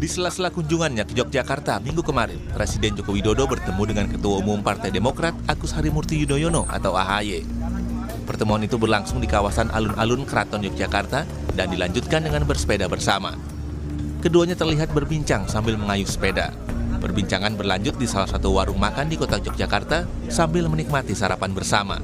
Di sela-sela kunjungannya ke Yogyakarta minggu kemarin, Presiden Joko Widodo bertemu dengan Ketua Umum Partai Demokrat Agus Harimurti Yudhoyono atau AHY. Pertemuan itu berlangsung di kawasan alun-alun Keraton Yogyakarta dan dilanjutkan dengan bersepeda bersama. Keduanya terlihat berbincang sambil mengayuh sepeda. Perbincangan berlanjut di salah satu warung makan di kota Yogyakarta sambil menikmati sarapan bersama.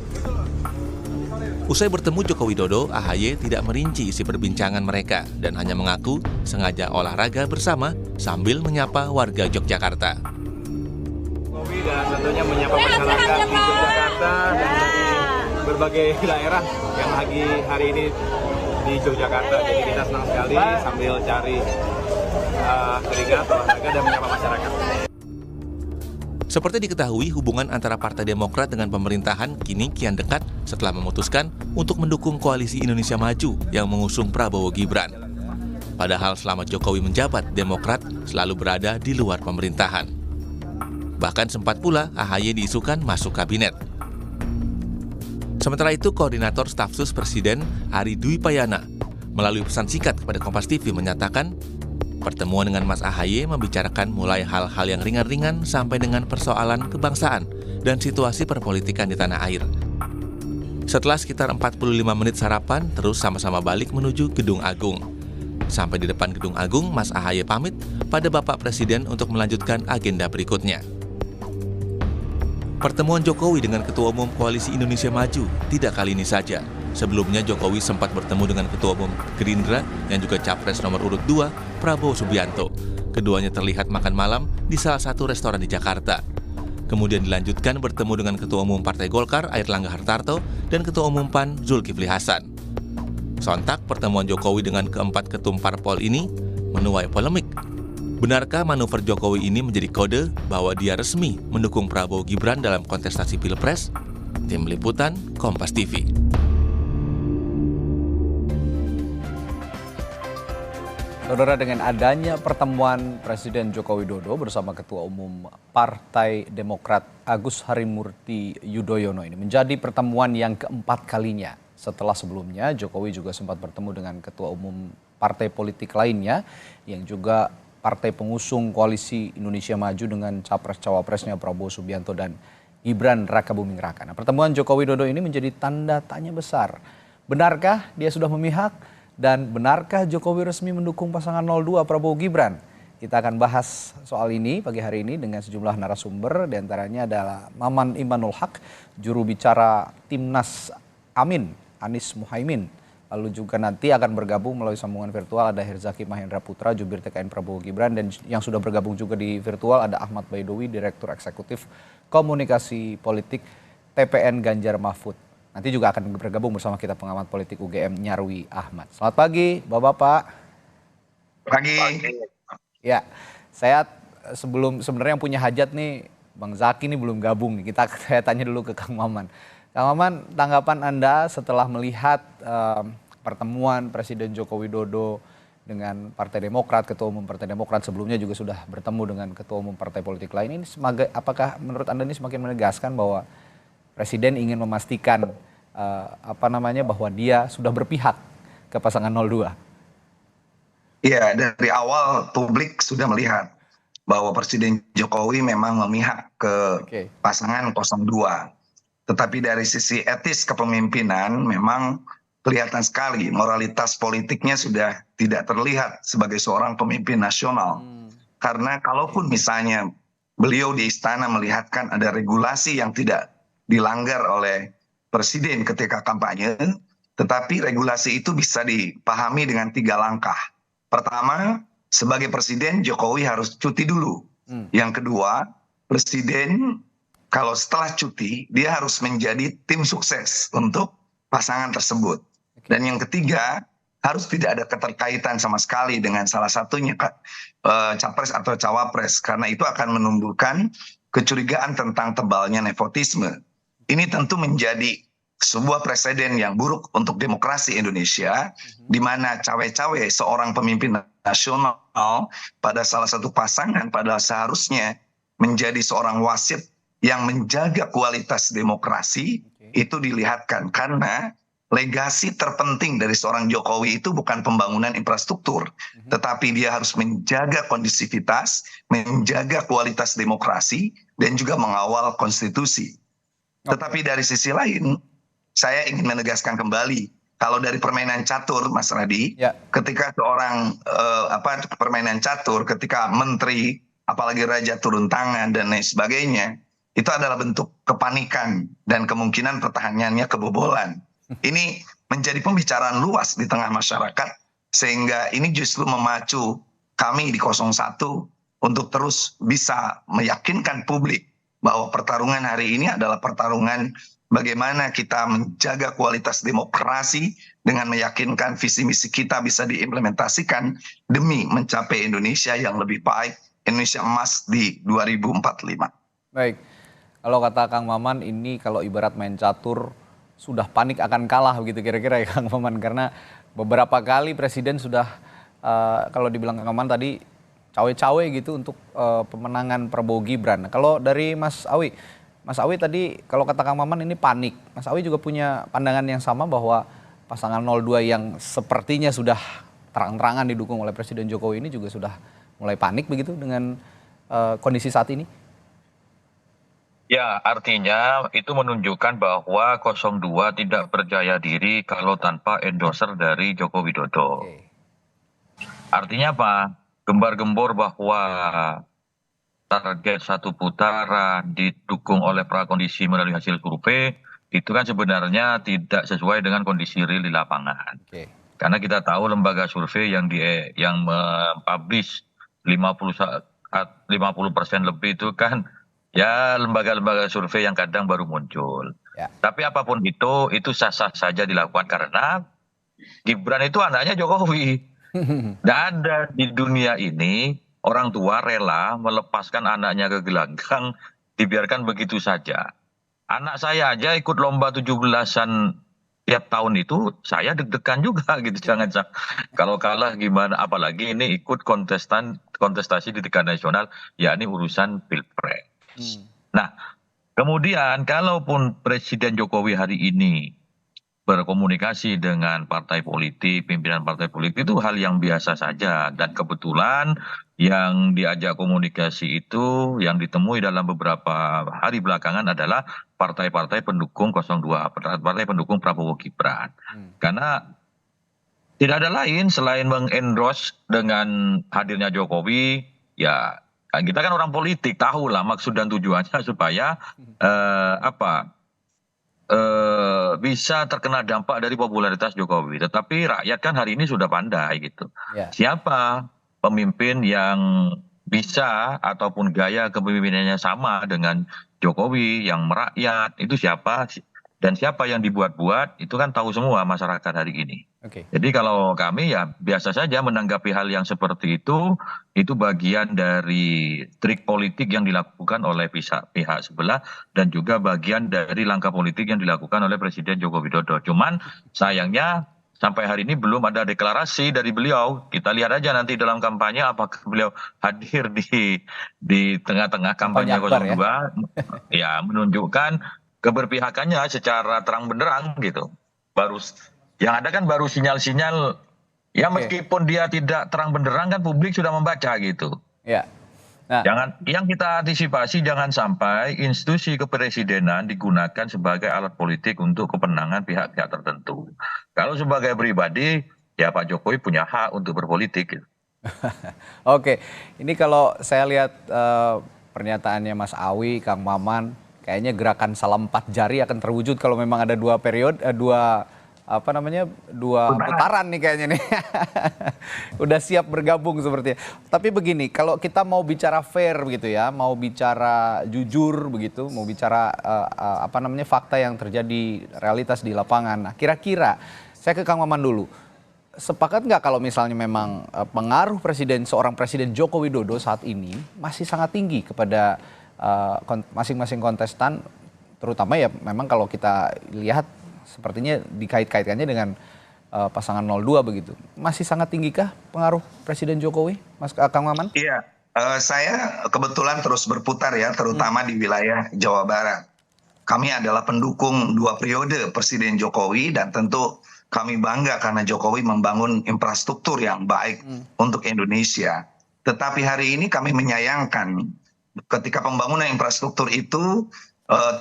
Usai bertemu Joko Widodo, AHY tidak merinci isi perbincangan mereka dan hanya mengaku sengaja olahraga bersama sambil menyapa warga Yogyakarta. Jokowi dan tentunya menyapa masyarakat di Yogyakarta dan dari berbagai daerah yang lagi hari ini di Yogyakarta. Jadi kita senang sekali sambil cari keringat, olahraga dan menyapa masyarakat. Seperti diketahui, hubungan antara Partai Demokrat dengan pemerintahan kini kian dekat setelah memutuskan untuk mendukung koalisi Indonesia Maju yang mengusung Prabowo Gibran. Padahal selama Jokowi menjabat, Demokrat selalu berada di luar pemerintahan. Bahkan sempat pula AHY diisukan masuk kabinet. Sementara itu, Koordinator Staf Sus Presiden Ari Dwi Payana melalui pesan singkat kepada Kompas TV menyatakan pertemuan dengan Mas AHY membicarakan mulai hal-hal yang ringan-ringan sampai dengan persoalan kebangsaan dan situasi perpolitikan di tanah air. Setelah sekitar 45 menit sarapan, terus sama-sama balik menuju Gedung Agung. Sampai di depan Gedung Agung, Mas AHY pamit pada Bapak Presiden untuk melanjutkan agenda berikutnya. Pertemuan Jokowi dengan Ketua Umum Koalisi Indonesia Maju tidak kali ini saja. Sebelumnya Jokowi sempat bertemu dengan Ketua Umum Gerindra yang juga Capres nomor urut 2, Prabowo Subianto. Keduanya terlihat makan malam di salah satu restoran di Jakarta. Kemudian dilanjutkan bertemu dengan Ketua Umum Partai Golkar Airlangga Hartarto dan Ketua Umum PAN Zulkifli Hasan. Sontak pertemuan Jokowi dengan keempat ketum parpol ini menuai polemik. Benarkah manuver Jokowi ini menjadi kode bahwa dia resmi mendukung Prabowo Gibran dalam kontestasi Pilpres? Tim Liputan, Kompas TV. Saudara, dengan adanya pertemuan Presiden Joko Widodo bersama Ketua Umum Partai Demokrat Agus Harimurti Yudhoyono ini menjadi pertemuan yang keempat kalinya. Setelah sebelumnya Jokowi juga sempat bertemu dengan Ketua Umum partai politik lainnya yang juga partai pengusung koalisi Indonesia Maju dengan capres-cawapresnya Prabowo Subianto dan Gibran Rakabuming Raka. Nah, pertemuan Joko Widodo ini menjadi tanda tanya besar. Benarkah dia sudah memihak? Dan benarkah Jokowi resmi mendukung pasangan 02 Prabowo Gibran? Kita akan bahas soal ini pagi hari ini dengan sejumlah narasumber. Di antaranya adalah Maman Imanul Haq, juru bicara Timnas Amin, Anies Muhaimin. Lalu juga nanti akan bergabung melalui sambungan virtual ada Herzaki Mahendra Putra, jubir TKN Prabowo Gibran. Dan yang sudah bergabung juga di virtual ada Ahmad Baidowi, Direktur Eksekutif Komunikasi Politik TPN Ganjar Mahfud. Nanti juga akan bergabung bersama kita pengamat politik UGM Nyarwi Ahmad. Selamat pagi, Bapak-bapak. Pagi. Ya, saya sebenarnya yang punya hajat nih, Bang Zaki nih belum gabung. Saya tanya dulu ke Kang Maman. Kang Maman, tanggapan Anda setelah melihat pertemuan Presiden Joko Widodo dengan Partai Demokrat, Ketua Umum Partai Demokrat sebelumnya juga sudah bertemu dengan Ketua Umum Partai Politik lain. Ini apakah menurut Anda ini semakin menegaskan bahwa Presiden ingin memastikan bahwa dia sudah berpihak ke pasangan 02? Iya, dari awal publik sudah melihat bahwa Presiden Jokowi memang memihak ke pasangan 02. Tetapi dari sisi etis kepemimpinan memang kelihatan sekali moralitas politiknya sudah tidak terlihat sebagai seorang pemimpin nasional. Karena kalaupun misalnya beliau di istana melihatkan ada regulasi yang tidak dilanggar oleh presiden ketika kampanye, tetapi regulasi itu bisa dipahami dengan 3 langkah. Pertama, sebagai presiden Jokowi harus cuti dulu. Yang kedua, presiden kalau setelah cuti dia harus menjadi tim sukses untuk pasangan tersebut. Dan yang ketiga, harus tidak ada keterkaitan sama sekali dengan salah satunya capres atau cawapres, karena itu akan menumbuhkan kecurigaan tentang tebalnya nepotisme. Ini tentu menjadi sebuah presiden yang buruk untuk demokrasi Indonesia, di mana cawe-cawe seorang pemimpin nasional pada salah satu pasangan padahal seharusnya menjadi seorang wasit yang menjaga kualitas demokrasi, itu dilihatkan. Karena legasi terpenting dari seorang Jokowi itu bukan pembangunan infrastruktur, tetapi dia harus menjaga kondisivitas, menjaga kualitas demokrasi, dan juga mengawal konstitusi. Tetapi dari sisi lain, saya ingin menegaskan kembali, kalau dari permainan catur, Mas Radi, ketika seorang permainan catur, ketika menteri, apalagi raja turun tangan dan lain sebagainya, itu adalah bentuk kepanikan dan kemungkinan pertahanannya kebobolan. Ini menjadi pembicaraan luas di tengah masyarakat, sehingga ini justru memacu kami di 01 untuk terus bisa meyakinkan publik bahwa pertarungan hari ini adalah pertarungan bagaimana kita menjaga kualitas demokrasi dengan meyakinkan visi misi kita bisa diimplementasikan demi mencapai Indonesia yang lebih baik, Indonesia emas di 2045. Baik, kalau kata Kang Maman ini kalau ibarat main catur sudah panik akan kalah begitu kira-kira ya Kang Maman, karena beberapa kali Presiden sudah kalau dibilang Kang Maman tadi cawe-cawe gitu untuk pemenangan Prabowo Gibran. Kalau dari Mas Awi tadi kalau kata Kang Maman ini panik. Mas Awi juga punya pandangan yang sama bahwa pasangan 02 yang sepertinya sudah terang-terangan didukung oleh Presiden Jokowi ini juga sudah mulai panik begitu dengan kondisi saat ini? Ya, artinya itu menunjukkan bahwa 02 tidak percaya diri kalau tanpa endorser dari Joko Widodo. Artinya apa? Gembar-gembor bahwa target satu putaran didukung oleh prakondisi melalui hasil survei, itu kan sebenarnya tidak sesuai dengan kondisi real di lapangan. Karena kita tahu lembaga survei yang mempublish 50% lebih itu kan ya lembaga-lembaga survei yang kadang baru muncul. Tapi apapun itu sah-sah saja dilakukan karena Gibran itu anaknya Jokowi. Tidak ada di dunia ini orang tua rela melepaskan anaknya ke gelanggang dibiarkan begitu saja. Anak saya aja ikut lomba 17-an tiap tahun itu saya deg-degan juga gitu. Jangan kalau kalah gimana, apalagi ini ikut kontestasi di tingkat nasional, yakni urusan pilpres. Nah, kemudian kalaupun Presiden Jokowi hari ini berkomunikasi dengan partai politik, pimpinan partai politik itu hal yang biasa saja. Dan kebetulan yang diajak komunikasi itu yang ditemui dalam beberapa hari belakangan adalah partai-partai pendukung 02, partai pendukung Prabowo Gibran. Karena tidak ada lain selain mengendorse dengan hadirnya Jokowi, ya kita kan orang politik, tahulah maksud dan tujuannya supaya bisa terkena dampak dari popularitas Jokowi. Tetapi rakyat kan hari ini sudah pandai gitu. Siapa pemimpin yang bisa ataupun gaya kepemimpinannya sama dengan Jokowi yang merakyat, itu siapa? Dan siapa yang dibuat-buat, itu kan tahu semua masyarakat hari ini. Jadi kalau kami ya biasa saja menanggapi hal yang seperti itu bagian dari trik politik yang dilakukan oleh pihak sebelah dan juga bagian dari langkah politik yang dilakukan oleh Presiden Joko Widodo. Cuman sayangnya sampai hari ini belum ada deklarasi dari beliau. Kita lihat aja nanti dalam kampanye apakah beliau hadir di tengah-tengah kampanye 02 ya menunjukkan keberpihakannya secara terang benderang gitu. Yang ada kan baru sinyal-sinyal, ya meskipun dia tidak terang benderang kan publik sudah membaca gitu. Yang kita antisipasi jangan sampai institusi kepresidenan digunakan sebagai alat politik untuk kepentingan pihak-pihak tertentu. Kalau sebagai pribadi, ya Pak Jokowi punya hak untuk berpolitik. Gitu. Ini kalau saya lihat pernyataannya Mas Awi, Kang Maman, kayaknya gerakan salam 4 jari akan terwujud kalau memang ada dua putaran nih kayaknya nih. Udah siap bergabung sepertinya. Tapi begini, kalau kita mau bicara fair begitu ya, mau bicara jujur begitu, mau bicara fakta yang terjadi realitas di lapangan. Nah, kira-kira saya ke Kang Maman dulu. Sepakat nggak kalau misalnya memang pengaruh seorang Presiden Joko Widodo saat ini masih sangat tinggi kepada masing-masing kontestan, terutama ya memang kalau kita lihat sepertinya dikait-kaitkannya dengan pasangan 02 begitu. Masih sangat tinggikah pengaruh Presiden Jokowi, Mas Kang Maman? Iya, saya kebetulan terus berputar ya, terutama di wilayah Jawa Barat. kami adalah pendukung 2 periode Presiden Jokowi dan tentu kami bangga karena Jokowi membangun infrastruktur yang baik untuk Indonesia. Tetapi hari ini kami menyayangkan ketika pembangunan infrastruktur itu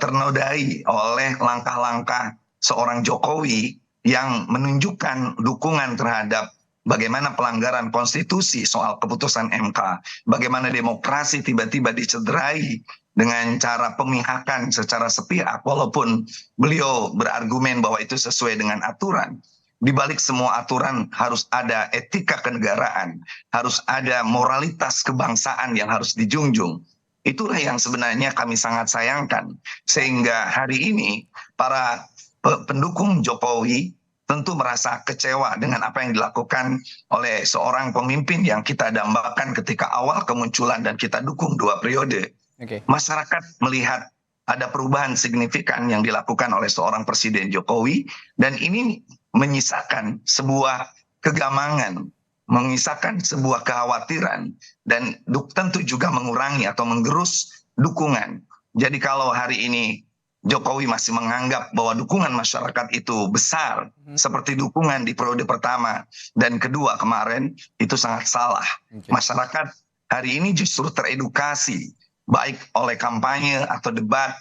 ternodai oleh langkah-langkah seorang Jokowi yang menunjukkan dukungan terhadap bagaimana pelanggaran konstitusi soal keputusan MK, bagaimana demokrasi tiba-tiba dicederai dengan cara pemihakan secara sepihak, walaupun beliau berargumen bahwa itu sesuai dengan aturan. Di balik semua aturan harus ada etika kenegaraan, harus ada moralitas kebangsaan yang harus dijunjung. Itulah yang sebenarnya kami sangat sayangkan. Sehingga hari ini para pendukung Jokowi tentu merasa kecewa dengan apa yang dilakukan oleh seorang pemimpin yang kita dambakan ketika awal kemunculan dan kita dukung 2 periode. Masyarakat melihat ada perubahan signifikan yang dilakukan oleh seorang Presiden Jokowi dan ini menyisakan sebuah kegamangan, menyisakan sebuah kekhawatiran dan tentu juga mengurangi atau menggerus dukungan. Jadi kalau hari ini Jokowi masih menganggap bahwa dukungan masyarakat itu besar seperti dukungan di periode pertama dan kedua kemarin, itu sangat salah. Masyarakat hari ini justru teredukasi baik oleh kampanye atau debat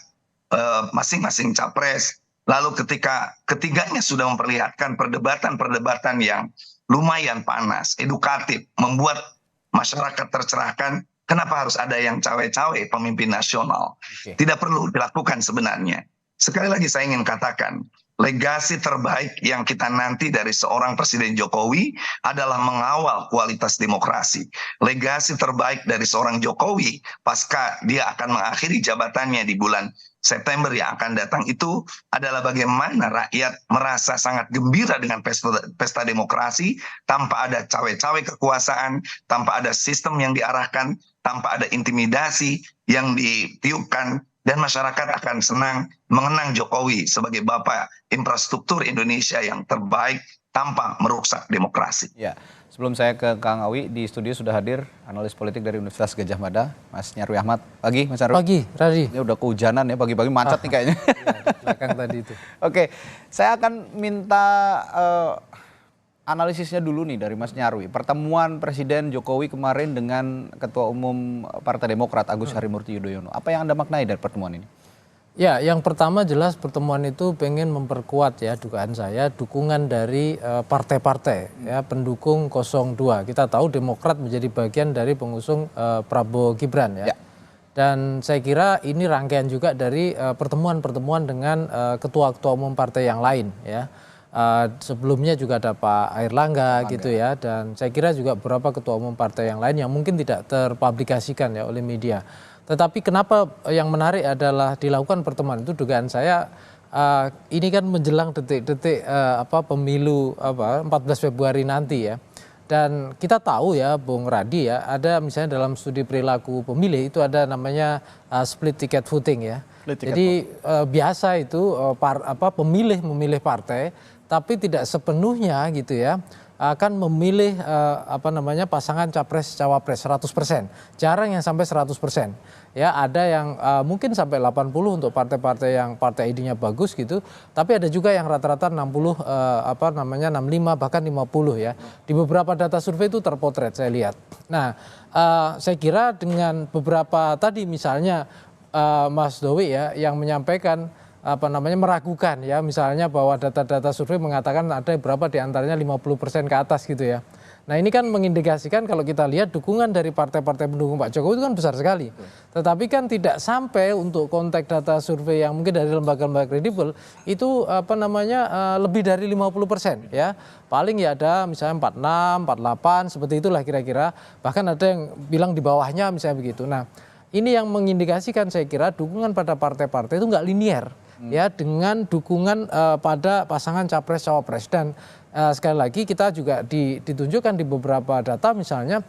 masing-masing capres. Lalu ketika ketiganya sudah memperlihatkan perdebatan-perdebatan yang lumayan panas, edukatif, membuat masyarakat tercerahkan. Kenapa harus ada yang cawe-cawe pemimpin nasional? Tidak perlu dilakukan sebenarnya. Sekali lagi saya ingin katakan, legasi terbaik yang kita nanti dari seorang Presiden Jokowi adalah mengawal kualitas demokrasi. Legasi terbaik dari seorang Jokowi pasca dia akan mengakhiri jabatannya di bulan September yang akan datang itu adalah bagaimana rakyat merasa sangat gembira dengan pesta demokrasi tanpa ada cawe-cawe kekuasaan, tanpa ada sistem yang diarahkan, tanpa ada intimidasi yang ditiupkan, dan masyarakat akan senang mengenang Jokowi sebagai bapak infrastruktur Indonesia yang terbaik tanpa merusak demokrasi. Ya. Sebelum saya ke Kang Awi, di studio sudah hadir analis politik dari Universitas Gadjah Mada, Mas Nyarwi Ahmad. Pagi, Mas Nyarwi. Pagi, Radhi. Ini udah kehujanan ya, pagi-pagi macet nih kayaknya. Ya, di belakang tadi itu. Oke, saya akan minta analisisnya dulu nih dari Mas Nyarwi. Pertemuan Presiden Jokowi kemarin dengan Ketua Umum Partai Demokrat Agus Harimurti Yudhoyono. Apa yang Anda maknai dari pertemuan ini? Ya, yang pertama jelas pertemuan itu pengen memperkuat ya dugaan saya dukungan dari partai-partai ya pendukung 02. Kita tahu Demokrat menjadi bagian dari pengusung Prabowo Gibran ya. Dan saya kira ini rangkaian juga dari pertemuan-pertemuan dengan ketua-ketua umum partai yang lain ya. Sebelumnya juga ada Pak Airlangga gitu ya, dan saya kira juga beberapa ketua umum partai yang lain yang mungkin tidak terpublikasikan ya oleh media. Tetapi kenapa yang menarik adalah dilakukan pertemuan itu, dugaan saya ini kan menjelang detik-detik pemilu 14 Februari nanti ya. Dan kita tahu ya Bung Radi ya, ada misalnya dalam studi perilaku pemilih itu ada namanya split ticket voting ya. Jadi biasa itu pemilih memilih partai tapi tidak sepenuhnya gitu ya akan memilih pasangan capres cawapres 100%. Jarang yang sampai 100%. Ya, ada yang mungkin sampai 80 untuk partai-partai yang partai ID-nya bagus gitu, tapi ada juga yang rata-rata 60 65 bahkan 50 ya. Di beberapa data survei itu terpotret saya lihat. Nah, saya kira dengan beberapa tadi misalnya Mas Dowi ya yang menyampaikan meragukan ya, misalnya bahwa data-data survei mengatakan ada berapa di antaranya 50% ke atas gitu ya. Nah, ini kan mengindikasikan kalau kita lihat dukungan dari partai-partai pendukung Pak Jokowi itu kan besar sekali. Tetapi kan tidak sampai untuk konteks data survei yang mungkin dari lembaga-lembaga kredibel itu lebih dari 50% ya. Paling ya ada misalnya 46, 48 seperti itulah kira-kira. Bahkan ada yang bilang di bawahnya misalnya begitu. Nah, ini yang mengindikasikan saya kira dukungan pada partai-partai itu nggak linear ya dengan dukungan pada pasangan capres-cawapres. Dan sekali lagi kita juga ditunjukkan di beberapa data misalnya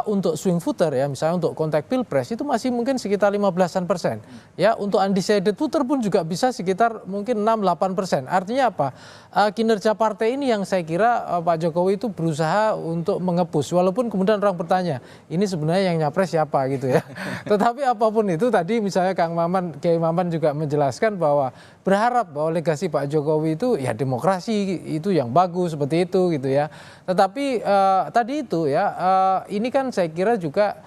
untuk swing voter ya, misalnya untuk konteks pilpres itu masih mungkin sekitar 15-an%. Ya, untuk undecided voter pun juga bisa sekitar mungkin 6-8%. Artinya apa? Kinerja partai ini yang saya kira Pak Jokowi itu berusaha untuk mengepus. Walaupun kemudian orang bertanya, ini sebenarnya yang nyapres siapa gitu ya. Tetapi apapun itu tadi misalnya Kiai Maman juga menjelaskan bahwa berharap bahwa legasi Pak Jokowi itu ya demokrasi itu yang bagus seperti itu gitu ya. Tetapi tadi itu ya ini kan saya kira juga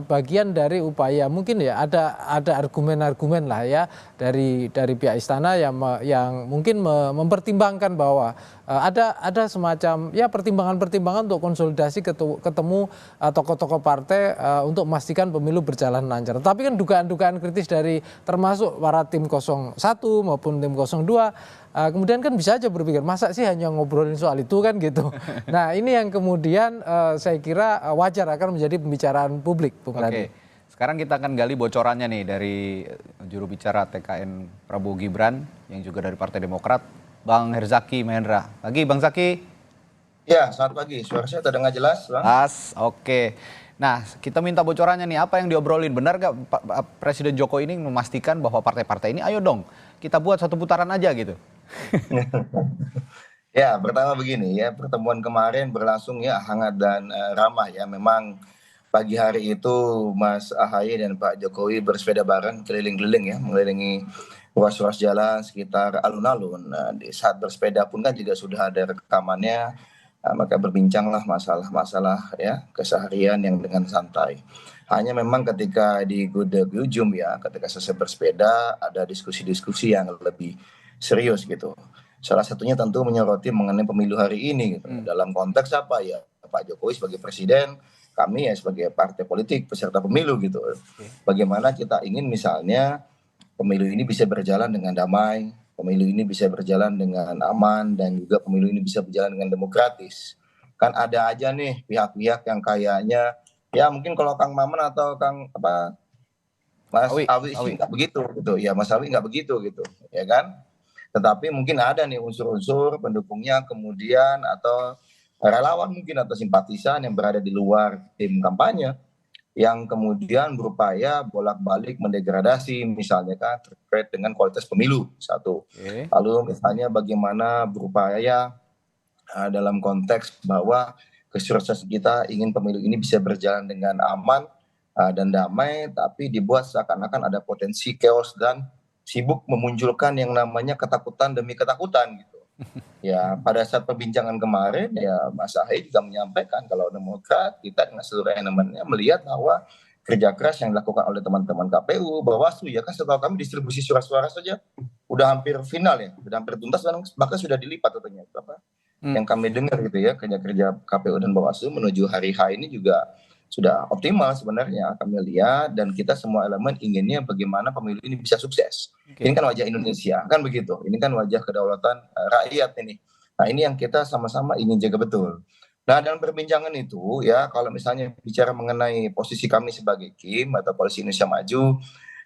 bagian dari upaya mungkin ya ada argumen-argumen lah ya dari pihak istana yang mungkin mempertimbangkan bahwa ada semacam ya pertimbangan-pertimbangan untuk konsolidasi ketemu tokoh-tokoh partai untuk memastikan pemilu berjalan lancar. Tapi kan dugaan-dugaan kritis dari termasuk para tim 01 maupun tim 02 kemudian kan bisa aja berpikir masa sih hanya ngobrolin soal itu kan gitu. Nah ini yang kemudian saya kira wajar akan menjadi pembicaraan publik, Bung Radi. Sekarang kita akan gali bocorannya nih dari juru bicara TKN Prabowo Gibran yang juga dari Partai Demokrat, Bang Herzaki Mahendra. Pagi Bang Zaki. Ya, selamat pagi. Suara saya terdengar jelas, Bang? Oke. Nah, kita minta bocorannya nih, apa yang diobrolin? Benar gak Presiden Jokowi ini memastikan bahwa partai-partai ini, ayo dong, kita buat satu putaran aja gitu? Ya, pertama begini ya, pertemuan kemarin berlangsung ya hangat dan ramah ya. Memang pagi hari itu Mas Ahaye dan Pak Jokowi bersepeda bareng keliling-keliling ya, mengelilingi ruas-ruas jalan sekitar alun-alun. Nah, di saat bersepeda pun kan juga sudah ada rekamannya, maka berbincanglah masalah-masalah ya keseharian yang dengan santai. Hanya memang ketika di ujung ya, ketika selesai bersepeda ada diskusi-diskusi yang lebih serius gitu. Salah satunya tentu menyoroti mengenai pemilu hari ini gitu. Dalam konteks apa ya? Pak Jokowi sebagai presiden, kami ya sebagai partai politik peserta pemilu gitu. Bagaimana kita ingin misalnya pemilu ini bisa berjalan dengan damai, pemilu ini bisa berjalan dengan aman, dan juga pemilu ini bisa berjalan dengan demokratis. Kan ada aja nih pihak-pihak yang kayaknya ya mungkin kalau Kang Maman atau Mas Awi sih nggak begitu gitu. Ya Mas Awi nggak begitu gitu, ya kan? Tetapi mungkin ada nih unsur-unsur pendukungnya kemudian atau relawan mungkin atau simpatisan yang berada di luar tim kampanye yang kemudian berupaya bolak-balik mendegradasi misalnya kan terkait dengan kualitas pemilu satu. Lalu misalnya bagaimana berupaya dalam konteks bahwa kesuksesan kita ingin pemilu ini bisa berjalan dengan aman dan damai, tapi dibuat seakan-akan ada potensi chaos dan sibuk memunculkan yang namanya ketakutan demi ketakutan gitu. Ya pada saat perbincangan kemarin ya Mas Ahaye juga menyampaikan kalau Demokrat kita dengan seluruh elemennya melihat bahwa kerja keras yang dilakukan oleh teman-teman KPU, Bawaslu ya kan setahu kami distribusi surat-suara saja udah hampir final ya, udah hampir tuntas bahkan sudah dilipat katanya apa yang kami dengar gitu ya, kerja-kerja KPU dan Bawaslu menuju hari H ini juga sudah optimal sebenarnya kami lihat, dan kita semua elemen inginnya bagaimana pemilu ini bisa sukses. Ini kan wajah Indonesia, kan begitu. Ini kan wajah kedaulatan rakyat ini. Nah ini yang kita sama-sama ingin jaga betul. Nah dalam perbincangan itu ya kalau misalnya bicara mengenai posisi kami sebagai KIM atau Koalisi Indonesia Maju,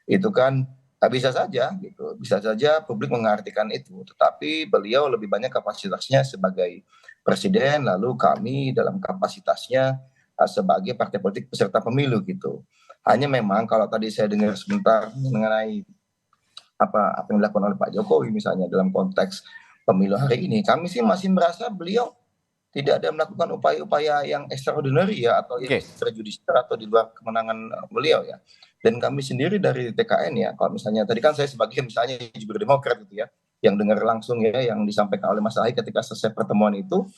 itu kan bisa saja gitu, bisa saja publik mengartikan itu. Tetapi beliau lebih banyak kapasitasnya sebagai presiden, lalu kami dalam kapasitasnya sebagai partai politik peserta pemilu gitu. Hanya memang kalau tadi saya dengar sebentar mengenai apa yang dilakukan oleh Pak Jokowi misalnya dalam konteks pemilu hari ini, kami sih masih merasa beliau tidak ada melakukan upaya-upaya yang extraordinary ya atau yang extrajudicial atau di luar kemenangan beliau ya. Dan kami sendiri dari TKN ya, kalau misalnya tadi kan saya sebagai misalnya juga Demokrat gitu ya, yang dengar langsung ya yang disampaikan oleh Mas Ahaye ketika selesai pertemuan itu,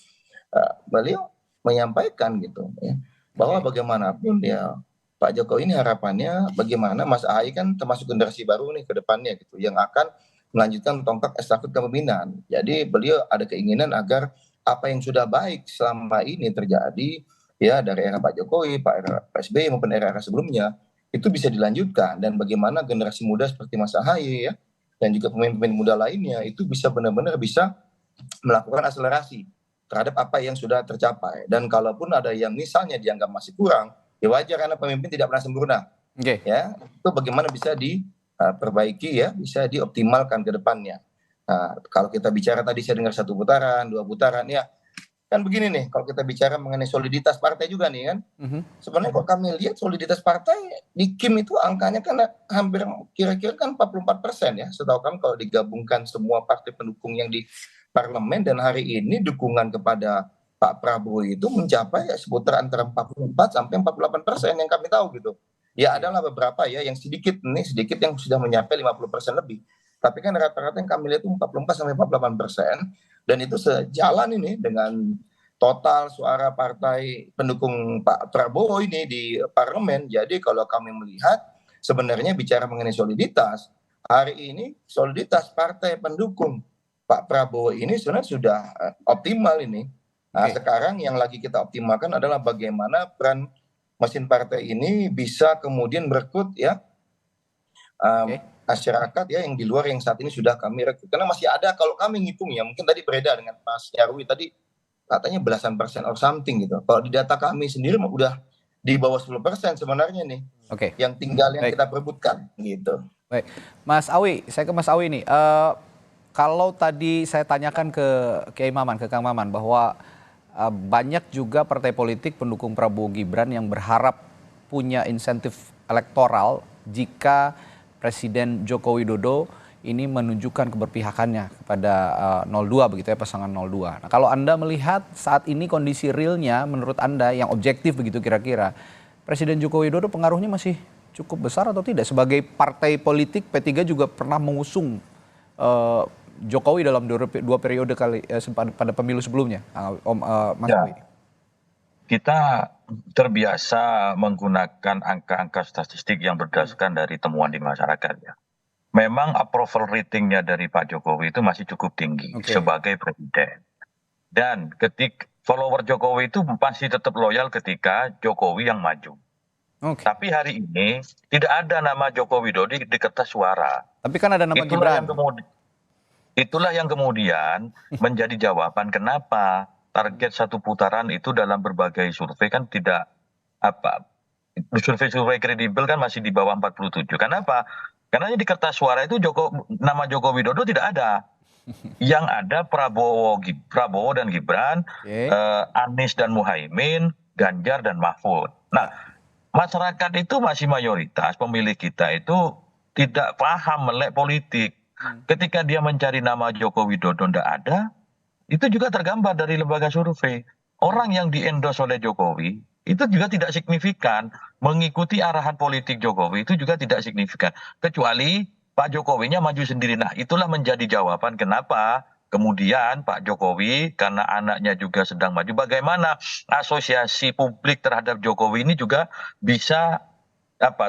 beliau menyampaikan gitu ya bahwa bagaimanapun ya Pak Jokowi ini harapannya bagaimana Mas Ahaye kan termasuk generasi baru nih ke depannya gitu yang akan melanjutkan tongkat estafet kepemimpinan. Jadi beliau ada keinginan agar apa yang sudah baik selama ini terjadi ya dari era Pak Jokowi, Pak SBY maupun era-era sebelumnya itu bisa dilanjutkan, dan bagaimana generasi muda seperti Mas Ahaye ya dan juga pemimpin muda lainnya itu bisa benar-benar bisa melakukan akselerasi terhadap apa yang sudah tercapai. Dan kalaupun ada yang misalnya dianggap masih kurang, ya wajar karena pemimpin tidak pernah sempurna. Ya, itu bagaimana bisa diperbaiki ya, bisa dioptimalkan ke depannya. Nah, kalau kita bicara tadi saya dengar 1 putaran, 2 putaran ya, kan begini nih, kalau kita bicara mengenai soliditas partai juga nih kan, sebenarnya kalau kami lihat soliditas partai di KIM itu angkanya kan hampir kira-kira kan 44% ya, setahu kami kalau digabungkan semua partai pendukung yang di parlemen, dan hari ini dukungan kepada Pak Prabowo itu mencapai ya seputar antara 44 sampai 48% yang kami tahu gitu. Ya adalah beberapa ya yang sedikit yang sudah mencapai 50% lebih. Tapi kan rata-rata yang kami lihat itu 44 sampai 48%, dan itu sejalan ini dengan total suara partai pendukung Pak Prabowo ini di parlemen. Jadi kalau kami melihat sebenarnya bicara mengenai soliditas, hari ini soliditas partai pendukung Pak Prabowo ini sebenarnya sudah optimal ini. Nah, sekarang yang lagi kita optimalkan adalah bagaimana peran mesin partai ini bisa kemudian merekrut ya masyarakat ya yang di luar yang saat ini sudah kami rekrut. Karena masih ada, kalau kami ngitung ya, mungkin tadi beredar dengan Mas Nyarwi tadi katanya belasan persen or something gitu. Kalau di data kami sendiri udah di bawah 10% sebenarnya nih. Yang tinggal yang kita perebutkan gitu. Baik, Mas Awi, saya ke Mas Awi nih. Kalau tadi saya tanyakan ke Kiai Maman, ke Kang Maman, bahwa banyak juga partai politik pendukung Prabowo Gibran yang berharap punya insentif elektoral jika Presiden Joko Widodo ini menunjukkan keberpihakannya kepada 02 begitu ya, pasangan 02. Nah, kalau Anda melihat saat ini kondisi realnya menurut Anda yang objektif begitu kira-kira, Presiden Joko Widodo pengaruhnya masih cukup besar atau tidak? Sebagai partai politik, P3 juga pernah mengusung Jokowi dalam dua periode pada pemilu sebelumnya, Mas Awi. Kita terbiasa menggunakan angka-angka statistik yang berdasarkan dari temuan di masyarakat ya. Memang approval ratingnya dari Pak Jokowi itu masih cukup tinggi sebagai presiden. Dan follower Jokowi itu masih tetap loyal ketika Jokowi yang maju. Tapi hari ini tidak ada nama Joko Widodo di kertas suara. Tapi kan ada nama Gibran. Itulah yang kemudian menjadi jawaban kenapa target satu putaran itu dalam berbagai survei kan tidak survei kredibel kan masih di bawah 47. Kenapa? Karena di kertas suara itu nama Joko Widodo tidak ada. Yang ada Prabowo dan Gibran, Anies dan Muhaimin, Ganjar dan Mahfud. Nah, masyarakat itu masih mayoritas, pemilih kita itu tidak paham melek politik. Ketika dia mencari nama Joko Widodo tidak ada, itu juga tergambar dari lembaga survei. Orang yang di-endorse oleh Jokowi itu juga tidak signifikan. Mengikuti arahan politik Jokowi itu juga tidak signifikan. Kecuali Pak Jokowinya maju sendiri. Nah, itulah menjadi jawaban kenapa kemudian Pak Jokowi, karena anaknya juga sedang maju, bagaimana asosiasi publik terhadap Jokowi ini juga bisa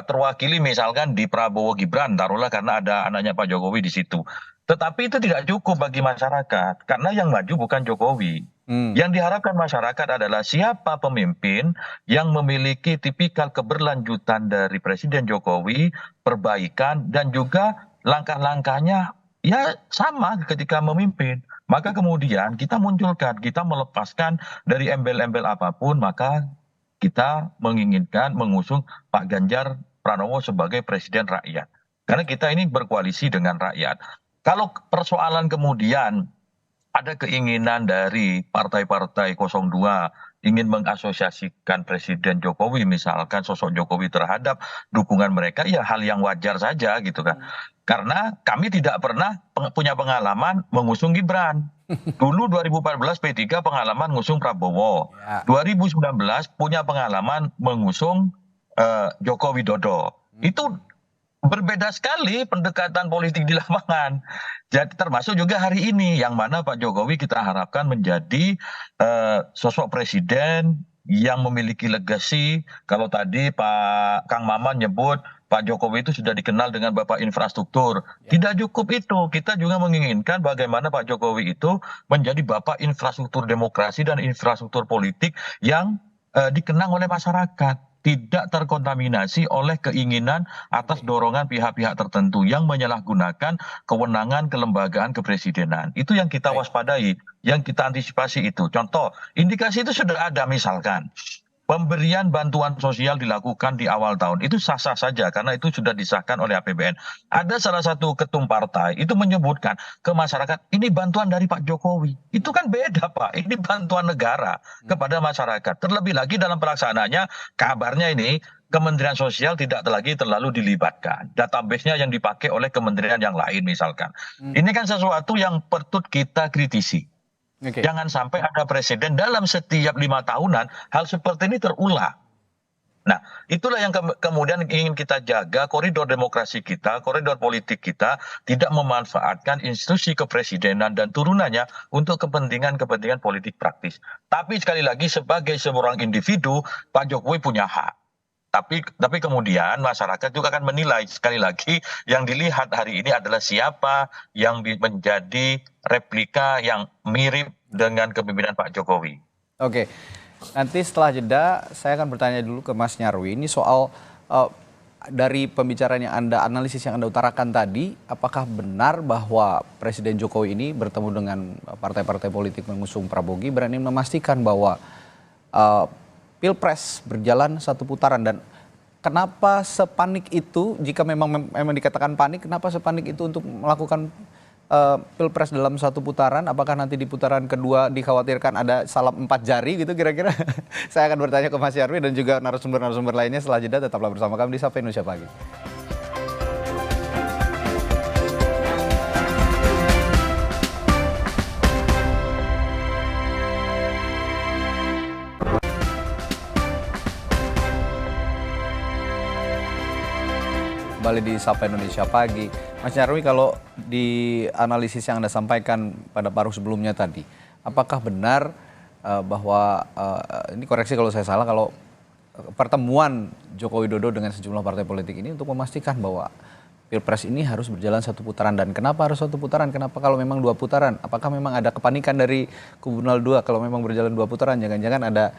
terwakili misalkan di Prabowo Gibran, taruhlah karena ada anaknya Pak Jokowi di situ. Tetapi itu tidak cukup bagi masyarakat, karena yang maju bukan Jokowi. Yang diharapkan masyarakat adalah siapa pemimpin yang memiliki tipikal keberlanjutan dari Presiden Jokowi, perbaikan, dan juga langkah-langkahnya ya sama ketika memimpin. Maka kemudian kita munculkan, kita melepaskan dari embel-embel apapun, maka kita menginginkan mengusung Pak Ganjar Pranowo sebagai presiden rakyat. Karena kita ini berkoalisi dengan rakyat. Kalau persoalan kemudian ada keinginan dari partai-partai 02 ingin mengasosiasikan Presiden Jokowi, misalkan sosok Jokowi terhadap dukungan mereka, ya hal yang wajar saja gitu kan. Karena kami tidak pernah punya pengalaman mengusung Gibran. Dulu 2014 P3 pengalaman mengusung Prabowo. 2019 punya pengalaman mengusung Joko Widodo. Itu berbeda sekali pendekatan politik di lapangan. Jadi termasuk juga hari ini yang mana Pak Jokowi kita harapkan menjadi sosok presiden yang memiliki legasi. Kalau tadi Pak Kang Maman nyebut Pak Jokowi itu sudah dikenal dengan Bapak Infrastruktur. Tidak cukup itu, kita juga menginginkan bagaimana Pak Jokowi itu menjadi Bapak Infrastruktur Demokrasi dan Infrastruktur Politik yang dikenang oleh masyarakat. Tidak terkontaminasi oleh keinginan atas dorongan pihak-pihak tertentu yang menyalahgunakan kewenangan kelembagaan kepresidenan. Itu yang kita waspadai, yang kita antisipasi itu. Contoh, indikasi itu sudah ada misalkan. pemberian bantuan sosial dilakukan di awal tahun itu sah-sah saja karena itu sudah disahkan oleh APBN. Ada salah satu ketum partai itu menyebutkan ke masyarakat ini bantuan dari Pak Jokowi. Itu kan beda Pak, ini bantuan negara kepada masyarakat. Terlebih lagi dalam pelaksanaannya kabarnya ini Kementerian Sosial tidak lagi terlalu dilibatkan. Database-nya yang dipakai oleh kementerian yang lain misalkan. Ini kan sesuatu yang patut kita kritisi. Jangan sampai ada presiden dalam setiap 5 tahunan hal seperti ini terulang. Nah, itulah yang kemudian ingin kita jaga koridor demokrasi kita, koridor politik kita tidak memanfaatkan institusi kepresidenan dan turunannya untuk kepentingan-kepentingan politik praktis. Tapi sekali lagi sebagai seorang individu, Pak Jokowi punya hak. Tapi kemudian masyarakat juga akan menilai sekali lagi yang dilihat hari ini adalah siapa yang menjadi replika yang mirip dengan kepemimpinan Pak Jokowi. Oke, nanti setelah jeda saya akan bertanya dulu ke Mas Nyarwi ini soal dari pembicaraan yang analisis yang Anda utarakan tadi, apakah benar bahwa Presiden Jokowi ini bertemu dengan partai-partai politik mengusung Prabowo Gibran ini memastikan bahwa Pilpres berjalan satu putaran, dan kenapa sepanik itu jika memang dikatakan panik, kenapa sepanik itu untuk melakukan Pilpres dalam satu putaran? Apakah nanti di putaran kedua dikhawatirkan ada salam 4 jari gitu kira-kira? Saya akan bertanya ke Mas Nyarwi dan juga narasumber-narasumber lainnya setelah jeda. Tetaplah bersama kami di Sapa Indonesia Pagi. Kembali di Sapa Indonesia Pagi. Mas Nyarwi, kalau di analisis yang Anda sampaikan pada paruh sebelumnya tadi, apakah benar bahwa, ini koreksi kalau saya salah, kalau pertemuan Joko Widodo dengan sejumlah partai politik ini untuk memastikan bahwa Pilpres ini harus berjalan satu putaran, dan kenapa harus satu putaran? Kenapa kalau memang 2 putaran? Apakah memang ada kepanikan dari kubu 02 kalau memang berjalan 2 putaran? Jangan-jangan ada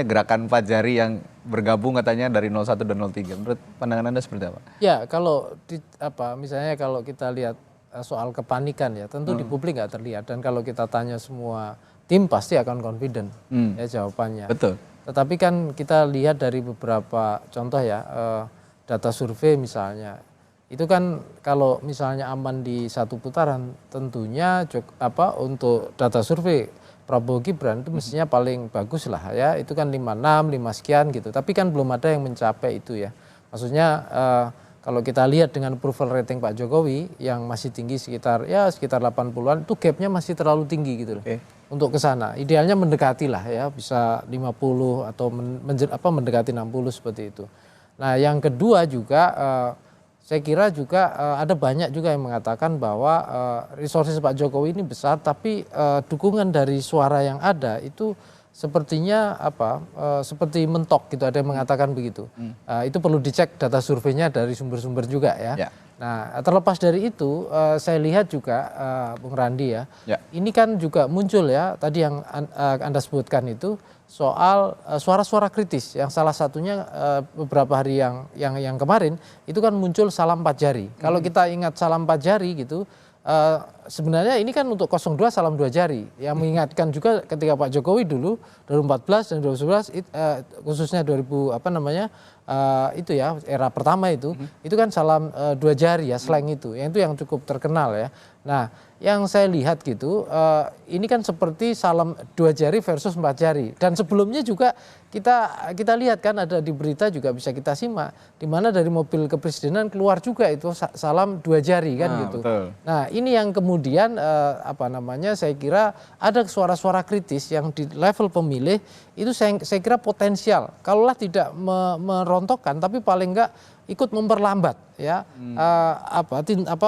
gerakan 4 jari yang bergabung katanya dari 01 dan 03. Menurut pandangan Anda seperti apa? Ya, kalau misalnya kalau kita lihat soal kepanikan ya, tentu di publik nggak terlihat, dan kalau kita tanya semua tim pasti akan confident ya jawabannya. Betul. Tetapi kan kita lihat dari beberapa contoh ya, data survei misalnya, itu kan kalau misalnya aman di satu putaran, tentunya untuk data survei Prabowo Gibran itu mestinya paling bagus lah ya, itu kan 56, 5 sekian gitu, tapi kan belum ada yang mencapai itu ya. Maksudnya kalau kita lihat dengan approval rating Pak Jokowi yang masih tinggi sekitar 80-an, itu gapnya masih terlalu tinggi gitu loh. Untuk ke sana, idealnya mendekati lah ya, bisa 50 atau mendekati 60 seperti itu. Nah yang kedua juga saya kira juga ada banyak juga yang mengatakan bahwa resources Pak Jokowi ini besar, tapi dukungan dari suara yang ada itu sepertinya seperti mentok gitu, ada yang mengatakan begitu. Itu perlu dicek data surveinya dari sumber-sumber juga ya. Nah terlepas dari itu saya lihat juga Bung Randi ya, ini kan juga muncul ya tadi yang Anda sebutkan itu soal suara-suara kritis yang salah satunya beberapa hari yang kemarin itu kan muncul salam 4 jari. Kalau kita ingat salam 4 jari gitu, sebenarnya ini kan untuk 02 salam 2 jari yang mengingatkan juga ketika Pak Jokowi dulu 2014 dan 2011 khususnya 2000 itu ya era pertama itu kan salam 2 jari ya, slang itu yang cukup terkenal ya. Nah yang saya lihat gitu ini kan seperti salam 2 jari versus 4 jari, dan sebelumnya juga kita lihat kan ada di berita juga bisa kita simak di mana dari mobil kepresidenan keluar juga itu salam 2 jari kan gitu. Betul. Nah ini yang kemudian saya kira ada suara-suara kritis yang di level pemilih itu saya kira potensial kalaulah tidak merontokkan tapi paling enggak ikut memperlambat ya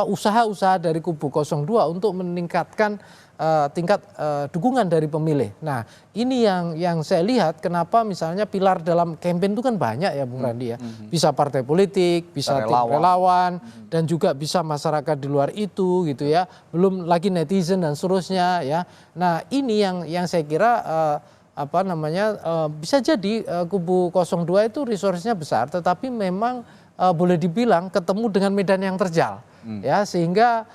usaha-usaha dari kubu 02 untuk meningkatkan tingkat dukungan dari pemilih. Nah ini yang saya lihat kenapa misalnya pilar dalam kampanye itu kan banyak ya Bung Randi ya. Bisa partai politik, bisa tim relawan, dan juga bisa masyarakat di luar itu gitu ya. Belum lagi netizen dan seterusnya ya. Nah ini yang saya kira bisa jadi kubu 02 itu resource-nya besar, tetapi memang boleh dibilang ketemu dengan medan yang terjal. ya, sehingga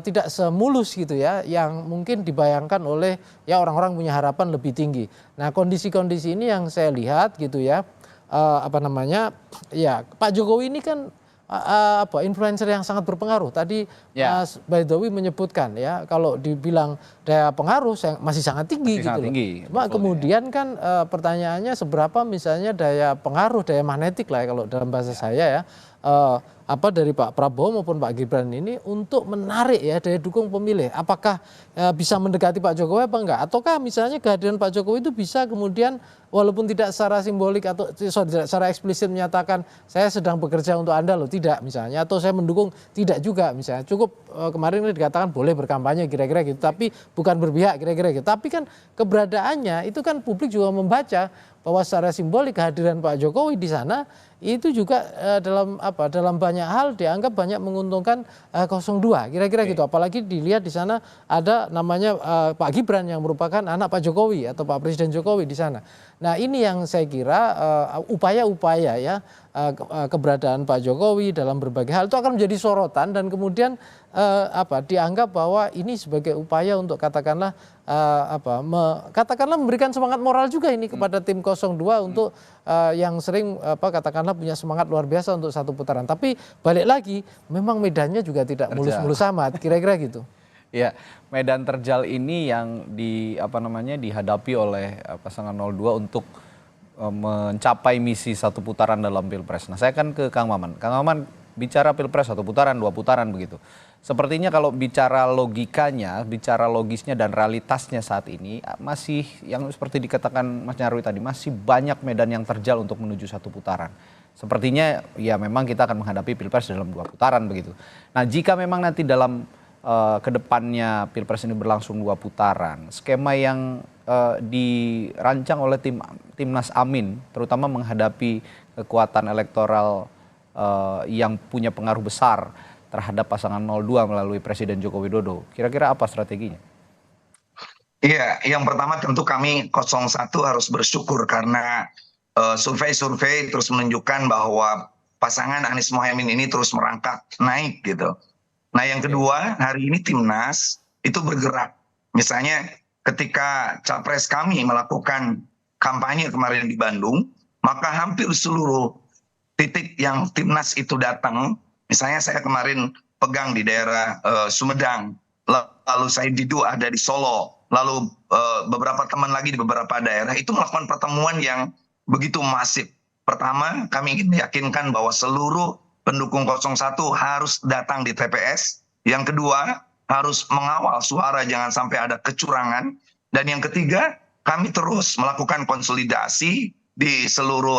tidak semulus gitu ya yang mungkin dibayangkan oleh ya orang-orang punya harapan lebih tinggi. Nah, kondisi-kondisi ini yang saya lihat gitu ya, ya Pak Jokowi ini kan influencer yang sangat berpengaruh. Tadi Mas Baidowi menyebutkan ya, kalau dibilang daya pengaruh masih sangat tinggi gitu loh. Cuma kemudian kan pertanyaannya seberapa misalnya daya pengaruh, daya magnetik lah ya, kalau dalam bahasa saya ya, dari Pak Prabowo maupun Pak Gibran ini untuk menarik ya daya dukung pemilih. Apakah bisa mendekati Pak Jokowi apa enggak? Ataukah misalnya kehadiran Pak Jokowi itu bisa kemudian walaupun tidak secara simbolik atau secara eksplisit menyatakan saya sedang bekerja untuk Anda loh, tidak misalnya, atau saya mendukung, tidak juga misalnya. Cukup kemarin dikatakan boleh berkampanye kira-kira gitu, tapi bukan berpihak kira-kira gitu. Tapi kan keberadaannya itu kan publik juga membaca bahwa secara simbolik kehadiran Pak Jokowi di sana itu juga dalam banyak hal dianggap banyak menguntungkan 02 kira-kira gitu. Apalagi dilihat di sana ada namanya Pak Gibran yang merupakan anak Pak Jokowi atau Pak Presiden Jokowi di sana. Nah, ini yang saya kira upaya-upaya ya keberadaan Pak Jokowi dalam berbagai hal itu akan menjadi sorotan dan kemudian dianggap bahwa ini sebagai upaya untuk katakanlah memberikan semangat moral juga ini kepada tim 02 untuk yang sering katakanlah punya semangat luar biasa untuk satu putaran. Tapi balik lagi memang medannya juga tidak mulus-mulus amat, kira-kira gitu. Ya, medan terjal ini yang dihadapi oleh pasangan 02 untuk mencapai misi satu putaran dalam Pilpres. Nah, saya kan ke Kang Maman. Kang Maman bicara Pilpres satu putaran, dua putaran begitu. Sepertinya kalau bicara logikanya, bicara logisnya dan realitasnya saat ini masih yang seperti dikatakan Mas Nyarwi tadi, masih banyak medan yang terjal untuk menuju satu putaran. Sepertinya ya memang kita akan menghadapi Pilpres dalam dua putaran begitu. Nah, jika memang nanti dalam kedepannya Pilpres ini berlangsung dua putaran, skema yang dirancang oleh Timnas Amin, terutama menghadapi kekuatan elektoral yang punya pengaruh besar terhadap pasangan 02 melalui Presiden Joko Widodo, kira-kira apa strateginya? Iya, yang pertama tentu kami 01 harus bersyukur karena survei-survei terus menunjukkan bahwa pasangan Anies Mohaimin ini terus merangkak naik gitu. Nah, yang kedua, hari ini Timnas itu bergerak. Misalnya ketika capres kami melakukan kampanye kemarin di Bandung, maka hampir seluruh titik yang Timnas itu datang, misalnya saya kemarin pegang di daerah Sumedang, lalu saya ada di Solo, lalu beberapa teman lagi di beberapa daerah itu melakukan pertemuan yang begitu masif. Pertama, kami ingin meyakinkan bahwa seluruh pendukung 01 harus datang di TPS. Yang kedua, harus mengawal suara jangan sampai ada kecurangan. Dan yang ketiga, kami terus melakukan konsolidasi di seluruh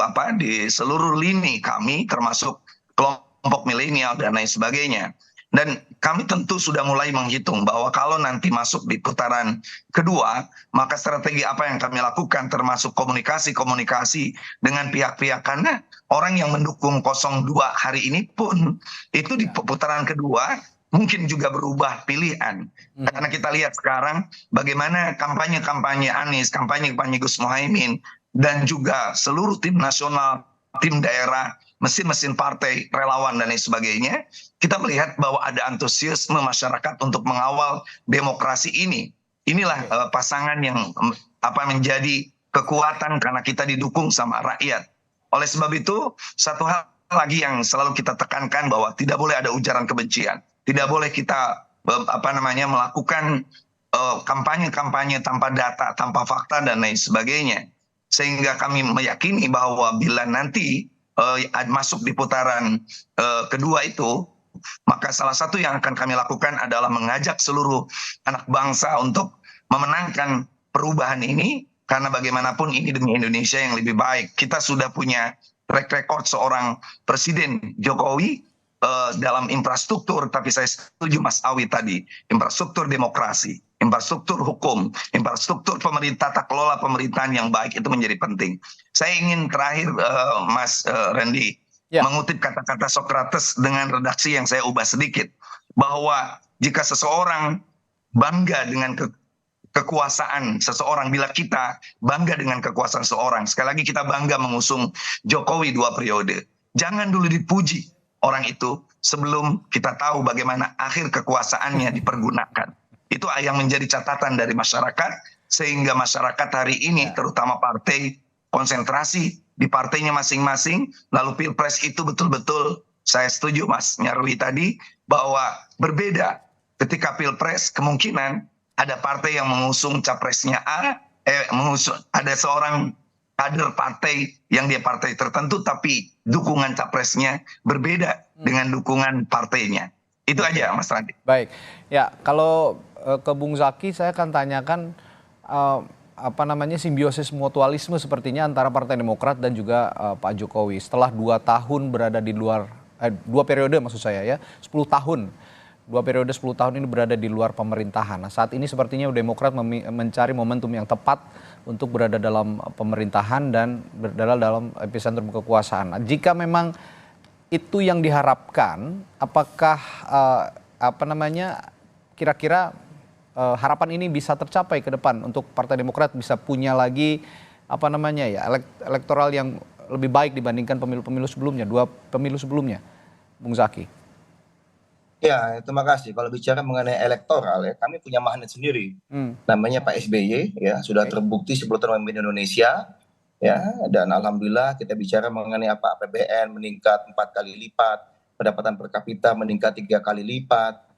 lini kami, termasuk kelompok milenial dan lain sebagainya. Dan kami tentu sudah mulai menghitung bahwa kalau nanti masuk di putaran kedua, maka strategi apa yang kami lakukan termasuk komunikasi dengan pihak-pihak, karena orang yang mendukung 02 hari ini pun itu di putaran kedua mungkin juga berubah pilihan. Karena kita lihat sekarang bagaimana kampanye-kampanye Anies, kampanye-kampanye Gus Mohaimin, dan juga seluruh tim nasional, tim daerah, mesin-mesin partai, relawan, dan lain sebagainya, kita melihat bahwa ada antusiasme masyarakat untuk mengawal demokrasi ini. Inilah pasangan yang menjadi kekuatan karena kita didukung sama rakyat. Oleh sebab itu, satu hal lagi yang selalu kita tekankan bahwa tidak boleh ada ujaran kebencian. Tidak boleh kita melakukan kampanye-kampanye tanpa data, tanpa fakta, dan lain sebagainya. Sehingga kami meyakini bahwa bila nanti masuk di putaran kedua itu, maka salah satu yang akan kami lakukan adalah mengajak seluruh anak bangsa untuk memenangkan perubahan ini, karena bagaimanapun ini demi Indonesia yang lebih baik. Kita sudah punya track record seorang Presiden Jokowi dalam infrastruktur, tapi saya setuju Mas Awi tadi, infrastruktur demokrasi, infrastruktur hukum, infrastruktur pemerintah, tata kelola pemerintahan yang baik itu menjadi penting. Saya ingin terakhir Mas Randy mengutip kata-kata Socrates dengan redaksi yang saya ubah sedikit, bahwa jika seseorang bangga dengan kekuasaan seseorang, bila kita bangga dengan kekuasaan seseorang, sekali lagi kita bangga mengusung Jokowi 2 periode, jangan dulu dipuji, orang itu sebelum kita tahu bagaimana akhir kekuasaannya dipergunakan. Itu yang menjadi catatan dari masyarakat, sehingga masyarakat hari ini terutama partai konsentrasi di partainya masing-masing, lalu Pilpres itu betul-betul saya setuju Mas Nyarwi tadi bahwa berbeda. Ketika Pilpres kemungkinan ada partai yang mengusung capresnya A, ada seorang kader partai yang dia partai tertentu tapi dukungan capresnya berbeda dengan dukungan partainya. Itu aja Mas Randi. Baik, ya kalau ke Bung Zaki saya akan tanyakan simbiosis mutualisme sepertinya antara Partai Demokrat dan juga Pak Jokowi setelah 2 tahun berada di luar 2 periode maksud saya ya 10 tahun 2 periode 10 tahun ini berada di luar pemerintahan. Nah, saat ini sepertinya Demokrat mencari momentum yang tepat untuk berada dalam pemerintahan dan berada dalam epicentrum kekuasaan. Nah, jika memang itu yang diharapkan, apakah kira-kira harapan ini bisa tercapai ke depan untuk Partai Demokrat bisa punya lagi elektoral yang lebih baik dibandingkan pemilu-pemilu sebelumnya, 2 pemilu sebelumnya, Bung Zaki? Ya, terima kasih. Kalau bicara mengenai elektoral ya, kami punya magnet sendiri. Namanya Pak SBY ya, sudah terbukti 10 tahun memimpin Indonesia ya, dan alhamdulillah kita bicara mengenai APBN meningkat 4 kali lipat, pendapatan per kapita meningkat 3 kali lipat,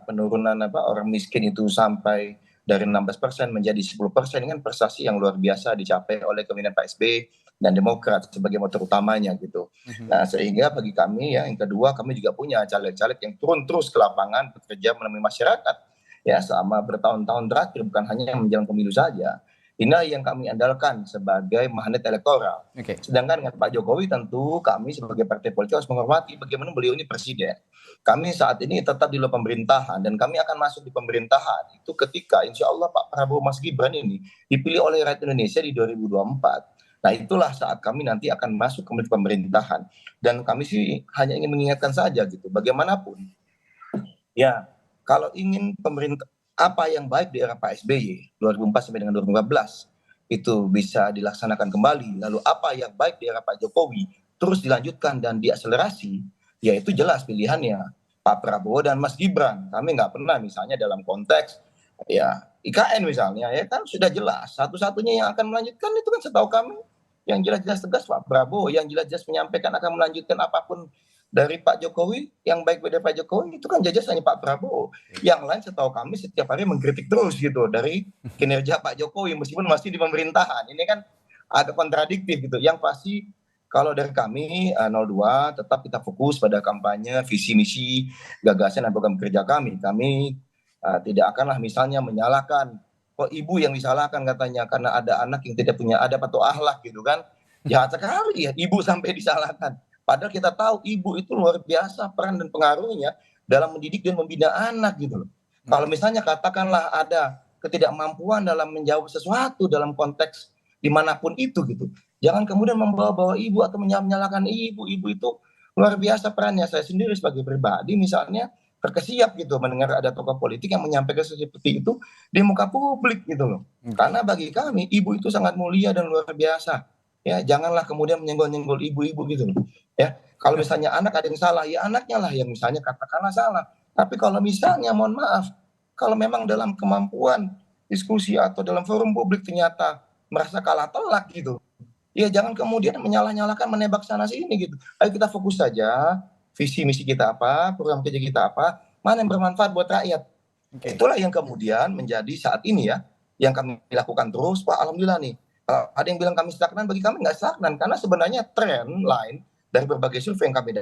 penurunan orang miskin itu sampai dari 16% menjadi 10%, dengan prestasi yang luar biasa dicapai oleh kepemimpinan Pak SBY dan Demokrat sebagai motor utamanya gitu. Nah, sehingga bagi kami ya, yang kedua kami juga punya caleg-caleg yang turun terus ke lapangan bekerja menemui masyarakat ya selama bertahun-tahun terakhir, bukan hanya menjelang pemilu saja. Inilah yang kami andalkan sebagai magnet elektoral. Sedangkan dengan Pak Jokowi tentu kami sebagai partai politik harus menghormati bagaimana beliau ini presiden. Kami saat ini tetap di luar pemerintahan dan kami akan masuk di pemerintahan itu ketika insya Allah Pak Prabowo Mas Gibran ini dipilih oleh rakyat Indonesia di 2024. Nah, itulah saat kami nanti akan masuk ke pemerintahan. Dan kami sih hanya ingin mengingatkan saja gitu, bagaimanapun ya, kalau ingin pemerintah apa yang baik di era Pak SBY 2004 sampai dengan 2015 itu bisa dilaksanakan kembali, lalu apa yang baik di era Pak Jokowi terus dilanjutkan dan diakselerasi, ya itu jelas pilihannya Pak Prabowo dan Mas Gibran. Kami nggak pernah misalnya dalam konteks ya IKN misalnya ya kan sudah jelas satu-satunya yang akan melanjutkan itu kan setahu kami yang jelas-jelas tegas Pak Prabowo, yang jelas-jelas menyampaikan akan melanjutkan apapun dari Pak Jokowi, yang baik dari Pak Jokowi itu kan jelas hanya Pak Prabowo. Yang lain setahu kami setiap hari mengkritik terus gitu dari kinerja Pak Jokowi meskipun masih di pemerintahan. Ini kan agak kontradiktif gitu. Yang pasti kalau dari kami 02 tetap kita fokus pada kampanye, visi misi, gagasan dan program kerja kami. Kami tidak akanlah misalnya menyalahkan kok ibu yang disalahkan katanya karena ada anak yang tidak punya adab atau akhlak gitu kan. Jahat sekali ya ibu sampai disalahkan. Padahal kita tahu ibu itu luar biasa peran dan pengaruhnya dalam mendidik dan membina anak gitu loh. Kalau misalnya katakanlah ada ketidakmampuan dalam menjawab sesuatu dalam konteks dimanapun itu gitu, jangan kemudian membawa-bawa ibu atau menyalahkan ibu. Ibu itu luar biasa perannya. Saya sendiri sebagai pribadi misalnya terkesiap gitu mendengar ada tokoh politik yang menyampaikan seperti itu di muka publik gitu loh. Karena bagi kami ibu itu sangat mulia dan luar biasa. Ya, janganlah kemudian menyenggol-nyenggol ibu-ibu gitu loh. Ya, kalau misalnya anak ada yang salah, ya anaknya lah yang misalnya katakanlah salah. Tapi kalau misalnya mohon maaf, kalau memang dalam kemampuan diskusi atau dalam forum publik ternyata merasa kalah telak gitu, ya jangan kemudian menyalah-nyalahkan, menebak sana sini gitu. Ayo kita fokus saja, visi misi kita apa, program kerja kita apa, mana yang bermanfaat buat rakyat. Itulah yang kemudian menjadi saat ini ya, yang kami lakukan terus. Pak, alhamdulillah nih, ada yang bilang kami stagnan, bagi kami nggak stagnan, karena sebenarnya trend line dari berbagai survei yang kami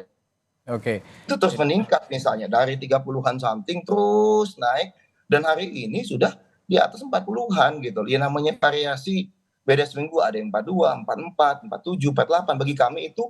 itu terus meningkat, misalnya dari 30-an something terus naik, dan hari ini sudah di atas 40-an gitu. Ya namanya variasi, beda seminggu ada yang 42, 44, 47, 48, bagi kami itu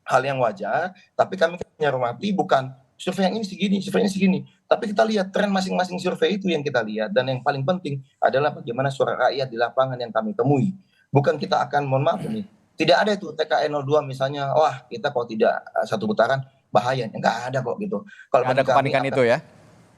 hal yang wajar, tapi kami menghormati bukan survei yang ini segini, survei ini segini, tapi kita lihat tren masing-masing survei itu yang kita lihat, dan yang paling penting adalah bagaimana suara rakyat di lapangan yang kami temui. Bukan kita akan, mohon maaf nih, tidak ada itu TKN 02 misalnya, wah kita kalau tidak satu putaran bahaya, enggak ada kok gitu. Kalau ada kepanikan itu ya?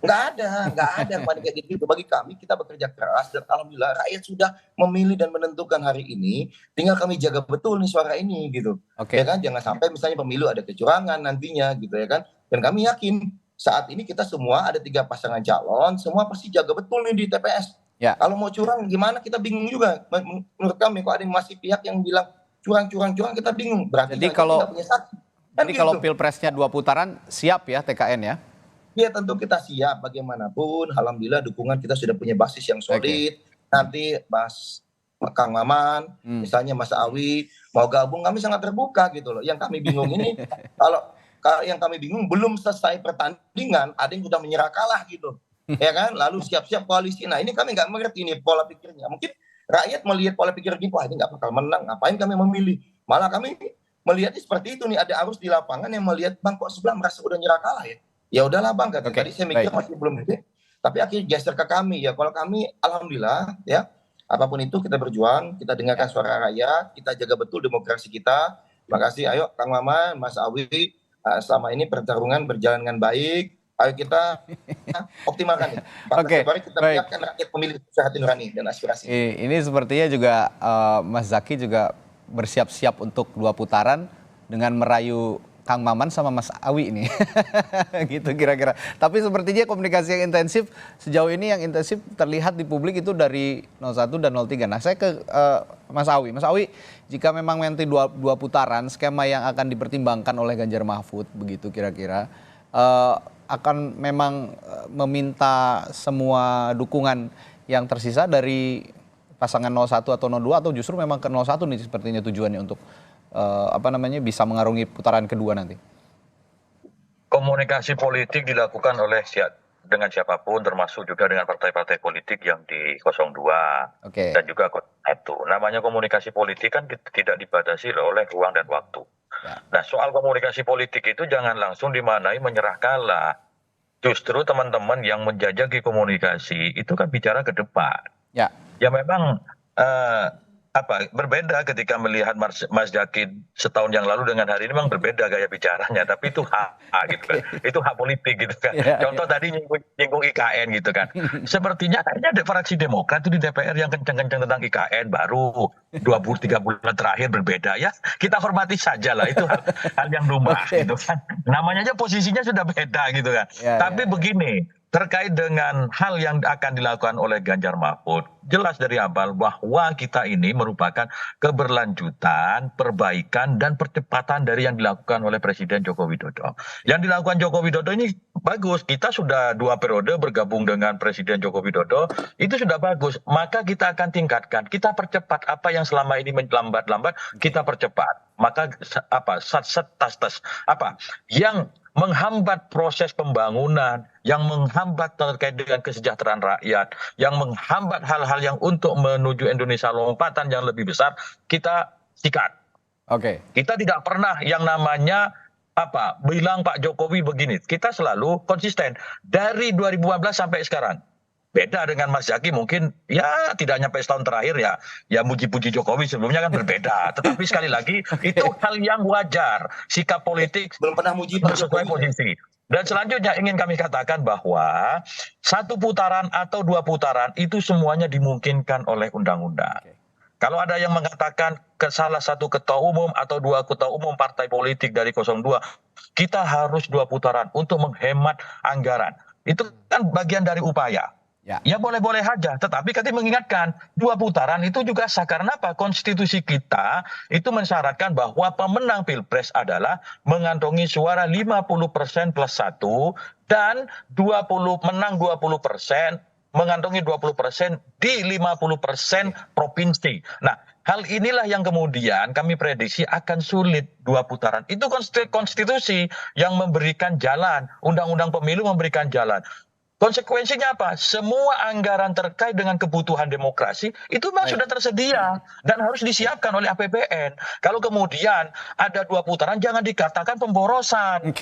Nggak ada panik kayak gitu. Bagi kami, kita bekerja keras dan alhamdulillah rakyat sudah memilih dan menentukan hari ini. Tinggal kami jaga betul nih suara ini gitu. Ya kan, jangan sampai misalnya pemilu ada kecurangan nantinya gitu ya kan. Dan kami yakin saat ini kita semua ada 3 pasangan calon, semua pasti jaga betul nih di TPS. Ya. Kalau mau curang gimana kita bingung juga. Menurut kami kok ada yang masih pihak yang bilang curang kita bingung. Berarti jadi kalau punya saksi. Jadi kalau pilpresnya 2 putaran siap ya TKN ya? Ya tentu kita siap bagaimanapun. Alhamdulillah dukungan kita sudah punya basis yang solid. Nanti Mas Kang Maman, misalnya Mas Awi mau gabung, kami sangat terbuka gitu loh. Yang kami bingung ini kalau yang kami bingung belum selesai pertandingan ada yang sudah menyerah kalah gitu. Ya kan? Lalu siap-siap koalisi. Nah, ini kami nggak mengerti ini pola pikirnya. Mungkin rakyat melihat pola pikir ini, wah ini nggak bakal menang. Ngapain kami memilih? Malah kami melihatnya seperti itu nih, ada arus di lapangan yang melihat Bang kok sebelah merasa udah nyerah kalah ya. Ya udahlah Bang, tadi saya mikir masih belum gitu. Tapi akhirnya geser ke kami ya. Kalau kami alhamdulillah ya, apapun itu kita berjuang, kita dengarkan suara rakyat, kita jaga betul demokrasi kita. Makasih, ayo Kang Maman, Mas Awi, selama ini pertarungan berjalan dengan baik. Ayo kita optimalkan ya. Mari kita biarkan rakyat memilih hati nurani dan aspirasi. Ini sepertinya juga Mas Zaky juga bersiap-siap untuk 2 putaran dengan merayu Kang Maman sama Mas Awi ini. Gitu kira-kira. Tapi sepertinya komunikasi yang intensif sejauh ini yang intensif terlihat di publik itu dari 01 dan 03. Nah, saya ke Mas Awi. Mas Awi, jika memang nanti 2 putaran skema yang akan dipertimbangkan oleh Ganjar Mahfud begitu kira-kira akan memang meminta semua dukungan yang tersisa dari pasangan 01 atau 02 atau justru memang ke 01 nih sepertinya tujuannya untuk bisa mengarungi putaran kedua nanti? Komunikasi politik dilakukan oleh dengan siapapun, termasuk juga dengan partai-partai politik yang di 02 dan juga 01. Namanya komunikasi politik kan tidak dibatasi oleh ruang dan waktu. Ya. Nah, soal komunikasi politik itu jangan langsung dimaknai menyerah kalah. Justru teman-teman yang menjajaki komunikasi itu kan bicara ke depan. Ya memang berbeda ketika melihat Mas Zaky setahun yang lalu dengan hari ini memang berbeda gaya bicaranya, tapi itu hak gitu kan. Itu hak politik gitu kan. Contoh tadi nyinggung IKN gitu kan. Sepertinya kayaknya ada fraksi Demokrat itu di DPR yang kencang-kencang tentang IKN baru 2-3 bulan terakhir berbeda ya. Kita hormati saja lah, itu hal yang lumrah gitu kan. Namanya aja posisinya sudah beda gitu kan. Tapi begini, terkait dengan hal yang akan dilakukan oleh Ganjar Mahfud, jelas dari awal bahwa kita ini merupakan keberlanjutan, perbaikan, dan percepatan dari yang dilakukan oleh Presiden Joko Widodo. Yang dilakukan Joko Widodo ini bagus, kita sudah 2 periode bergabung dengan Presiden Joko Widodo, itu sudah bagus. Maka kita akan tingkatkan, kita percepat apa yang selama ini melambat-lambat, kita percepat. Maka yang menghambat proses pembangunan, yang menghambat terkait dengan kesejahteraan rakyat, yang menghambat hal-hal yang untuk menuju Indonesia lompatan yang lebih besar, kita sikat. Kita tidak pernah yang namanya bilang Pak Jokowi begini. Kita selalu konsisten dari 2015 sampai sekarang. Beda dengan Mas Zaky mungkin ya tidak nyampe setahun terakhir ya muji-puji Jokowi, sebelumnya kan berbeda. Tetapi sekali lagi itu hal yang wajar, sikap politik belum pernah muji sesuai posisi. Dan selanjutnya ingin kami katakan bahwa 1 putaran atau 2 putaran itu semuanya dimungkinkan oleh undang-undang. Kalau ada yang mengatakan ke salah satu ketua umum atau 2 ketua umum partai politik dari 02, kita harus 2 putaran untuk menghemat anggaran. Itu kan bagian dari upaya. Ya boleh-boleh saja, tetapi kami mengingatkan 2 putaran itu juga sah. Karena apa? Konstitusi kita itu mensyaratkan bahwa pemenang Pilpres adalah mengantongi suara 50% plus 1 dan menang 20%, mengantongi 20% di 50% provinsi. Nah, hal inilah yang kemudian kami prediksi akan sulit 2 putaran. Itu konstitusi yang memberikan jalan, undang-undang pemilu memberikan jalan. Konsekuensinya apa? Semua anggaran terkait dengan kebutuhan demokrasi itu memang sudah tersedia dan harus disiapkan oleh APBN. Kalau kemudian ada 2 putaran, jangan dikatakan pemborosan.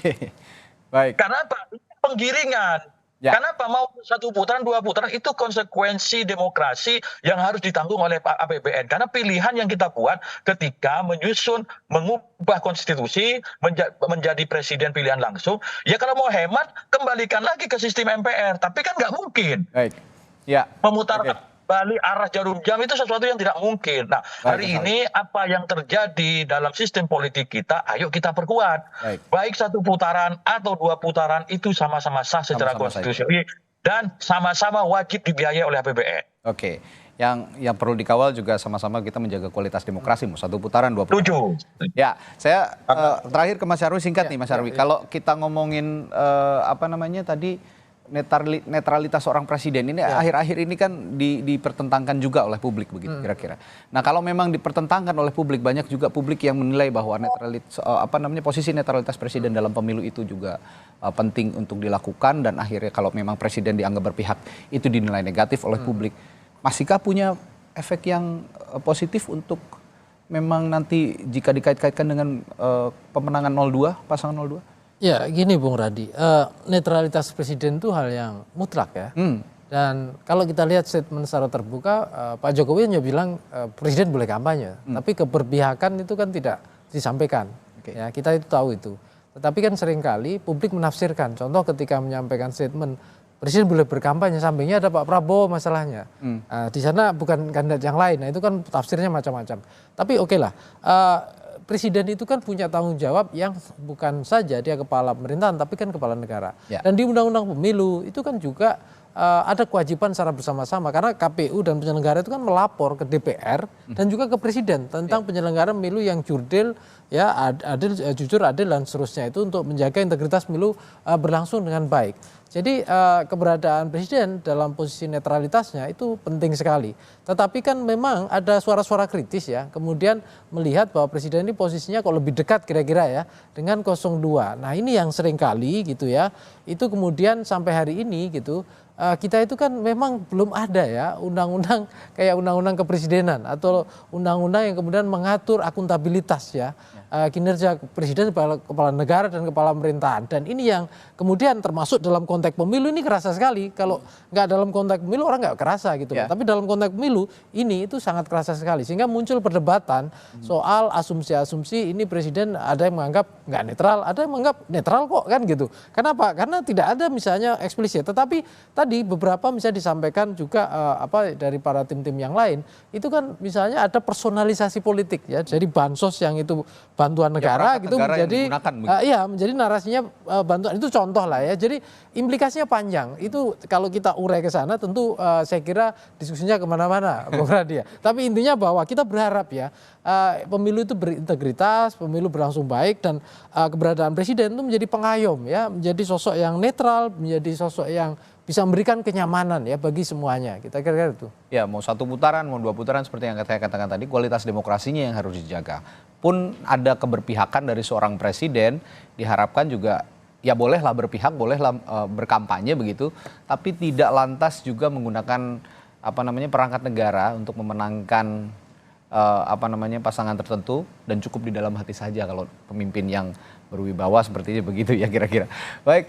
Karena apa? Penggiringan. Ya. Kenapa mau 1 putaran, 2 putaran itu konsekuensi demokrasi yang harus ditanggung oleh Pak APBN. Karena pilihan yang kita buat ketika menyusun, mengubah konstitusi, menjadi presiden pilihan langsung, ya kalau mau hemat kembalikan lagi ke sistem MPR. Tapi kan nggak mungkin. Baik. Ya. Memutar balik arah jarum jam itu sesuatu yang tidak mungkin. Nah, hari ini apa yang terjadi dalam sistem politik kita, ayo kita perkuat. Baik 1 putaran atau 2 putaran itu sama-sama sah secara konstitusi dan sama-sama wajib dibiayai oleh APBN. Oke. Yang perlu dikawal juga sama-sama kita menjaga kualitas demokrasi, mau 1 putaran, 2 putaran. Ya, saya terakhir ke Mas Nyarwi singkat nih Mas Nyarwi. Kalau kita ngomongin tadi netralitas seorang presiden ini akhir-akhir ini kan dipertentangkan juga oleh publik begitu kira-kira. Nah, kalau memang dipertentangkan oleh publik, banyak juga publik yang menilai bahwa posisi netralitas presiden dalam pemilu itu juga penting untuk dilakukan, dan akhirnya kalau memang presiden dianggap berpihak itu dinilai negatif oleh publik. Masihkah punya efek yang positif untuk memang nanti jika dikait-kaitkan dengan pemenangan 02, pasangan 02? Ya gini Bung Radi, netralitas presiden itu hal yang mutlak ya. Dan kalau kita lihat statement secara terbuka, Pak Jokowi hanya bilang presiden boleh kampanye, tapi keberpihakan itu kan tidak disampaikan. Ya, kita itu tahu itu. Tetapi kan seringkali publik menafsirkan. Contoh ketika menyampaikan statement presiden boleh berkampanye, sampingnya ada Pak Prabowo masalahnya. Di sana bukan kandidat yang lain. Nah itu kan tafsirnya macam-macam. Tapi oke lah. Presiden itu kan punya tanggung jawab yang bukan saja dia kepala pemerintahan, tapi kan kepala negara. Ya. Dan di Undang-Undang Pemilu itu kan juga ada kewajiban secara bersama-sama, karena KPU dan penyelenggara itu kan melapor ke DPR dan juga ke Presiden tentang penyelenggaraan pemilu yang jurdil, ya adil, jujur, adil dan seterusnya, itu untuk menjaga integritas pemilu berlangsung dengan baik. Jadi keberadaan presiden dalam posisi netralitasnya itu penting sekali. Tetapi kan memang ada suara-suara kritis ya, kemudian melihat bahwa presiden ini posisinya kok lebih dekat kira-kira ya dengan 02. Nah ini yang seringkali gitu ya, itu kemudian sampai hari ini gitu, kita itu kan memang belum ada ya undang-undang kayak undang-undang kepresidenan atau undang-undang yang kemudian mengatur akuntabilitas ya. Kinerja presiden, kepala negara dan kepala pemerintahan. Dan ini yang kemudian termasuk dalam konteks pemilu ini kerasa sekali. Kalau nggak dalam konteks pemilu orang nggak kerasa gitu. Tapi dalam konteks pemilu ini itu sangat kerasa sekali. Sehingga muncul perdebatan soal asumsi-asumsi ini presiden ada yang menganggap nggak netral, ada yang menganggap netral kok kan gitu. Kenapa? Karena tidak ada misalnya eksplisit. Tetapi tadi beberapa misalnya disampaikan juga dari para tim-tim yang lain. Itu kan misalnya ada personalisasi politik ya. Jadi bansos yang itu bantuan negara gitu menjadi menjadi narasinya bantuan, itu contoh lah ya. Jadi implikasinya panjang. Itu kalau kita urai ke sana tentu saya kira diskusinya kemana-mana Bung Radi ya. Tapi intinya bahwa kita berharap ya pemilu itu berintegritas, pemilu berlangsung baik, dan keberadaan presiden itu menjadi pengayom ya, menjadi sosok yang netral, menjadi sosok yang bisa memberikan kenyamanan ya bagi semuanya. Kita kira-kira itu. Ya, mau 1 putaran, mau 2 putaran seperti yang saya katakan tadi, kualitas demokrasinya yang harus dijaga. Pun ada keberpihakan dari seorang presiden, diharapkan juga ya bolehlah berpihak, bolehlah berkampanye begitu, tapi tidak lantas juga menggunakan perangkat negara untuk memenangkan pasangan tertentu, dan cukup di dalam hati saja kalau pemimpin yang berwibawa sepertinya begitu ya kira-kira. Baik.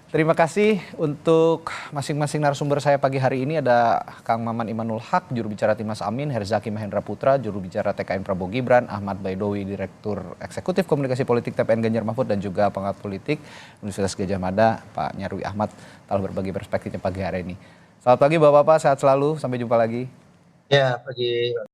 Terima kasih untuk masing-masing narasumber saya pagi hari ini. Ada Kang Maman Imanul Haq, juru bicara Timnas Amin, Herzaki Mahendra Putra, juru bicara TKN Prabowo Gibran, Ahmad Baidowi, Direktur Eksekutif Komunikasi Politik TPN Ganjar Mahfud, dan juga pengamat politik Universitas Gadjah Mada, Pak Nyarwi Ahmad, telah berbagi perspektifnya pagi hari ini. Selamat pagi Bapak-Bapak, sehat selalu, sampai jumpa lagi. Ya, pagi.